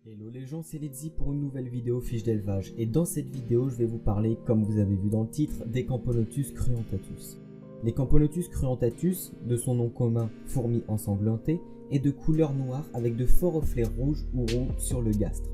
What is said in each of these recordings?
Hello les gens, c'est Letzi pour une nouvelle vidéo fiche d'élevage et dans cette vidéo je vais vous parler, comme vous avez vu dans le titre, des Camponotus cruentatus. Les Camponotus cruentatus, de son nom commun fourmi ensanglantée, est de couleur noire avec de forts reflets rouges ou roux sur le gastre.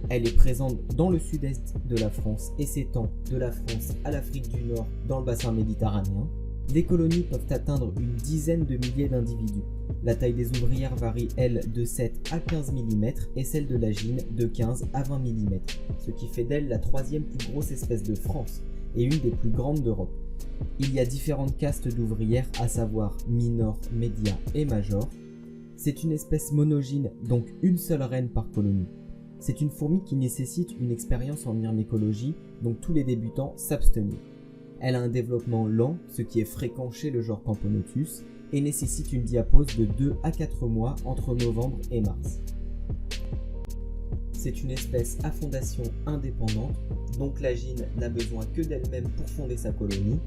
Elle est présente dans le sud-est de la France et s'étend de la France à l'Afrique du Nord dans le bassin méditerranéen. Les colonies peuvent atteindre une dizaine de milliers d'individus. La taille des ouvrières varie, elle, de 7 à 15 mm et celle de la gine de 15 à 20 mm, ce qui fait d'elle la troisième plus grosse espèce de France et une des plus grandes d'Europe. Il y a différentes castes d'ouvrières, à savoir minor, média et major. C'est une espèce monogyne, donc une seule reine par colonie. C'est une fourmi qui nécessite une expérience en myrmécologie, donc tous les débutants s'abstenir. Elle a un développement lent, ce qui est fréquent chez le genre Camponotus, et nécessite une diapause de 2 à 4 mois entre novembre et mars. C'est une espèce à fondation indépendante, donc la gine n'a besoin que d'elle-même pour fonder sa colonie.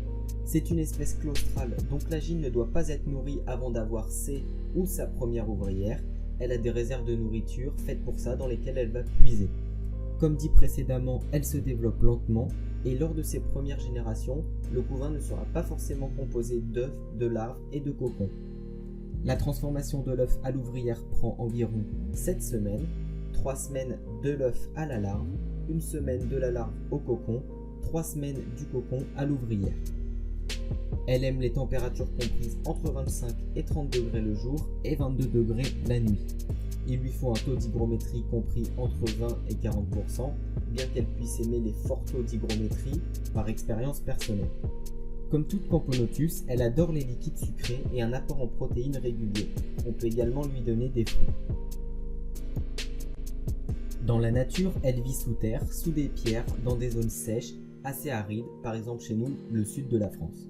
C'est une espèce claustrale, donc la gine ne doit pas être nourrie avant d'avoir ses ou sa première ouvrière. Elle a des réserves de nourriture faites pour ça dans lesquelles elle va puiser. Comme dit précédemment, elle se développe lentement et lors de ses premières générations, le couvain ne sera pas forcément composé d'œufs, de larves et de cocons. La transformation de l'œuf à l'ouvrière prend environ 7 semaines, 3 semaines de l'œuf à la larve, 1 semaine de la larve au cocon, 3 semaines du cocon à l'ouvrière. Elle aime les températures comprises entre 25 et 30 degrés le jour et 22 degrés la nuit. Il lui faut un taux d'hygrométrie compris entre 20 et 40%, bien qu'elle puisse aimer les forts taux d'hygrométrie par expérience personnelle. Comme toute Camponotus, elle adore les liquides sucrés et un apport en protéines régulier. On peut également lui donner des fruits. Dans la nature, elle vit sous terre, sous des pierres, dans des zones sèches, assez arides, par exemple chez nous, le sud de la France.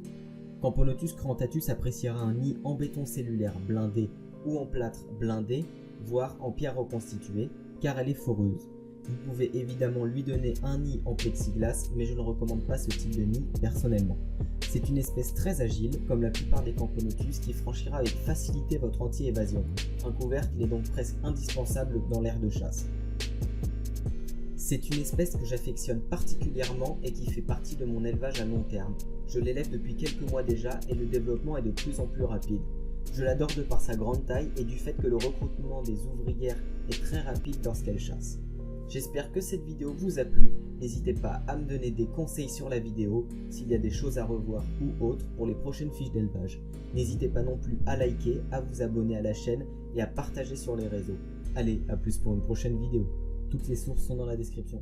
Camponotus cruentatus appréciera un nid en béton cellulaire blindé ou en plâtre blindé, voire en pierre reconstituée, car elle est foreuse. Vous pouvez évidemment lui donner un nid en plexiglas, mais je ne recommande pas ce type de nid personnellement. C'est une espèce très agile, comme la plupart des Camponotus, qui franchira avec facilité votre anti-évasion. Un couvercle est donc presque indispensable dans l'aire de chasse. C'est une espèce que j'affectionne particulièrement et qui fait partie de mon élevage à long terme. Je l'élève depuis quelques mois déjà et le développement est de plus en plus rapide. Je l'adore de par sa grande taille et du fait que le recrutement des ouvrières est très rapide lorsqu'elles chassent. J'espère que cette vidéo vous a plu, n'hésitez pas à me donner des conseils sur la vidéo, s'il y a des choses à revoir ou autres pour les prochaines fiches d'élevage. N'hésitez pas non plus à liker, à vous abonner à la chaîne et à partager sur les réseaux. Allez, à plus pour une prochaine vidéo. Toutes les sources sont dans la description.